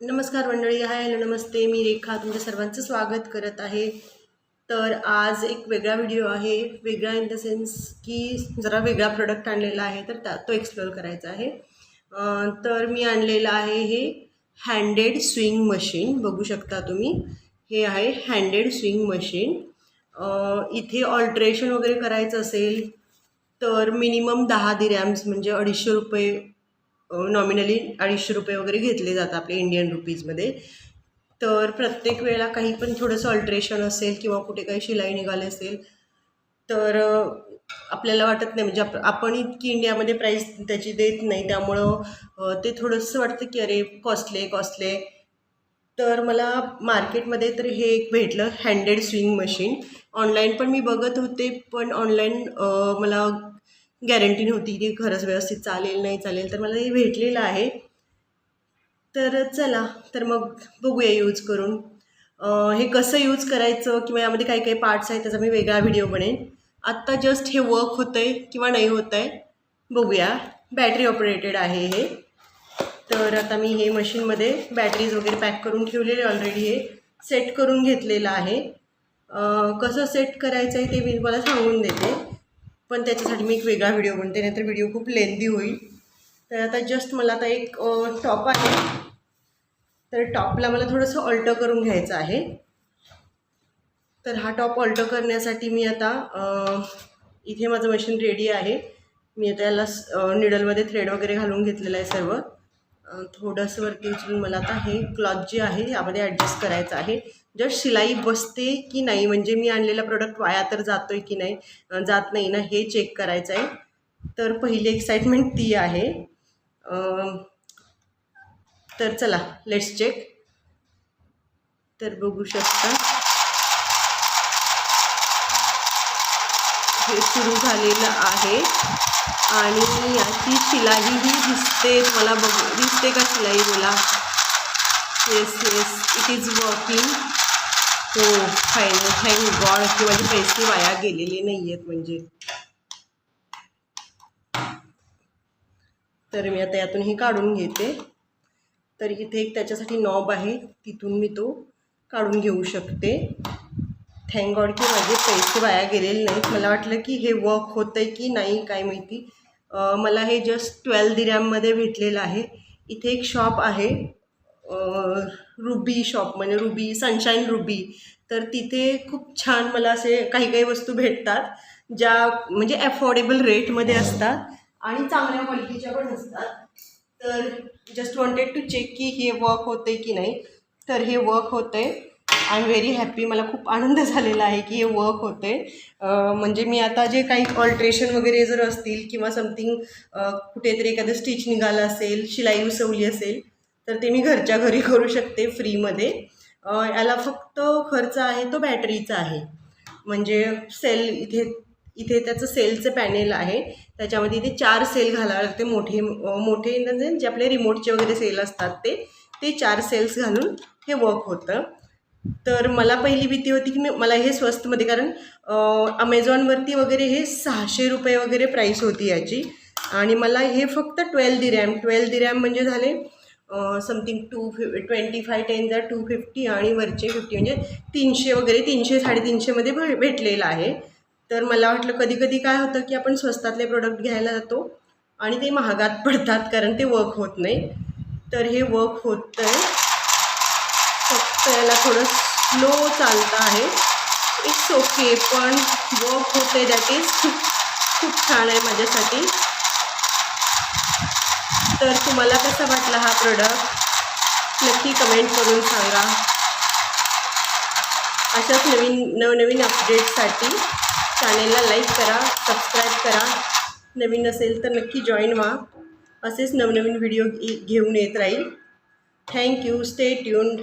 नमस्कार मंडळी, hi hello नमस्ते. मी रेखा तुमच्या सर्वांचं स्वागत करत आहे. तर आज एक वेगळा व्हिडिओ आहे. वेगळा इन द सेन्स की जरा वेगळा प्रोडक्ट आणलेला आहे, तर तो एक्सप्लोअर करायचा आहे. तर मी आणलेलं आहे हे हँडेड स्विंग मशीन. बघू शकता तुम्ही, हे आहे हँडेड स्विंग मशीन. इथे ऑल्ट्रेशन वगैरे करायचं असेल तर मिनिमम 10 दिरहॅम्स म्हणजे ₹250 नॉमिनली ₹250 वगैरे घेतले जातात आपले इंडियन रुपीजमध्ये. तर प्रत्येक वेळेला काही पण थोडंसं अल्ट्रेशन असेल किंवा कुठे काही शिलाई निघाली असेल तर आपल्याला वाटत नाही, म्हणजे आपण इतकी इंडियामध्ये प्राईस त्याची देत नाही, त्यामुळं ते थोडंसं वाटतं की अरे कॉस्टले. तर मला मार्केटमध्ये तर हे एक भेटलं हँडेड स्विंग मशीन. ऑनलाईन पण मी बघत होते, पण ऑनलाईन मला गॅरंटी नव्हती की खरंच व्यवस्थित चालेल नाही चालेल. तर मला हे भेटलेलं आहे. तर चला, तर मग बघूया यूज करून. हे कसं यूज करायचं किंवा यामध्ये काही काही पार्ट्स आहेत त्याचा मी वेगळा व्हिडिओ बनेन. आत्ता जस्ट हे वर्क होतं आहे किंवा नाही होतं आहे बघूया. बॅटरी ऑपरेटेड आहे हे. तर आता मी हे मशीनमध्ये बॅटरीज वगैरे पॅक करून ठेवलेले ऑलरेडी, हे सेट करून घेतलेलं आहे. कसं सेट करायचं आहे ते मी तुम्हाला सांगून देते, पण त्याच्यासाठी मी एक वेगळा व्हिडिओ बनते, नाहीतर व्हिडिओ खूप लेंदी होईल. तर आता जस्ट मला आता एक टॉप आहे, तर टॉपला मला थोडंसं ऑल्टर करून घ्यायचं आहे. तर हा टॉप ऑल्टर करण्यासाठी मी आता इथे माझं मशीन रेडी आहे. मी आता याला निडलमध्ये थ्रेड वगैरे घालून घेतलेलं आहे सर्व. थोडंसं वरती उचलून मला आता हे क्लॉथ जे आहे यामध्ये ॲडजस्ट करायचं आहे. जस्ट शिलाई बसते की नाही, म्हणजे मी आणलेला प्रोडक्ट वाया तर जातो आहे की नाही, जात नाही ना, हे चेक करायचं आहे. तर पहिली एक्साइटमेंट ती आहे. तर चला लेट्स चेक. तर बघू शकता हे सुरू झालेलं आहे आणि याची शिलाईही दिसते मला. दिसते का शिलाई मला? Yes, it is working. हो, फायनल, थँक गॉड की माझे पैसे वाया गेलेले नाही आहेत म्हणजे. तर मी आता यातून हे काढून घेते. तर इथे एक त्याच्यासाठी नॉब आहे, तिथून मी तो काढून घेऊ शकते. थँक गॉड की माझे पैसे वाया गेलेले नाहीत. मला वाटलं की हे वर्क होतं आहे की नाही काय माहिती. मला हे जस्ट 12 दिरहॅममध्ये भेटलेलं आहे. इथे एक शॉप आहे, रुबी शॉप, म्हणजे रुबी सनशाईन रुबी. तर तिथे खूप छान मला असे काही काही वस्तू भेटतात ज्या म्हणजे अफोर्डेबल रेटमध्ये असतात आणि चांगल्या क्वालिटीच्या पण असतात. तर जस्ट वॉन्टेड टू चेक की हे वर्क होतं आहे की नाही. तर हे वर्क होतं आहे. I am very happy. मला खूप आनंद झालेला आहे की हे वर्क होते. म्हणजे मी आता जे काही ऑल्ट्रेशन वगैरे जर असतील किंवा समथिंग कुठेतरी एखादं स्टिच निघालं असेल, शिलाई उसवली असेल, तर ते मी घरच्या घरी करू शकते फ्रीमध्ये. याला फक्त खर्च आहे तो बॅटरीचा आहे. म्हणजे सेल इथे त्याचं सेलचं पॅनेल आहे, त्याच्यामध्ये इथे 4 सेल घालावे लागते. मोठे म्हणजे जे आपले रिमोटचे वगैरे सेल असतात ते 4 सेल्स घालून हे वर्क होतं. तर मला पहिली भीती होती की मला हे स्वस्तमध्ये, कारण अमेझॉनवरती वगैरे हे ₹600 वगैरे प्राईस होती याची, आणि मला हे फक्त 12 दिरहॅम म्हणजे झाले समथिंग 225 10 जर 250 आणि वरचे 50 म्हणजे 300 वगैरे, 300-350मध्ये भेटलेलं आहे. तर मला वाटलं कधी कधी काय होतं की आपण स्वस्तातले प्रोडक्ट घ्यायला जातो आणि ते महागात पडतात कारण ते वर्क होत नाही. तर हे वर्क होतं आहे, फक्त याला थोडं स्लो चालतं आहे. इट्स ओके, पण वर्क होतं आहे, दॅट इज खूप छान आहे माझ्यासाठी. तर तुम्हाला कसा वाटला हा प्रोडक्ट नक्की कमेंट करून सांगा. अशाच नवनवीन अपडेट्ससाठी चॅनेलला लाईक करा, सबस्क्राईब करा. नवीन असेल तर नक्की जॉईन व्हा. असेच नवनवीन व्हिडिओ घेऊन येत राहील. थँक्यू. Stay tuned.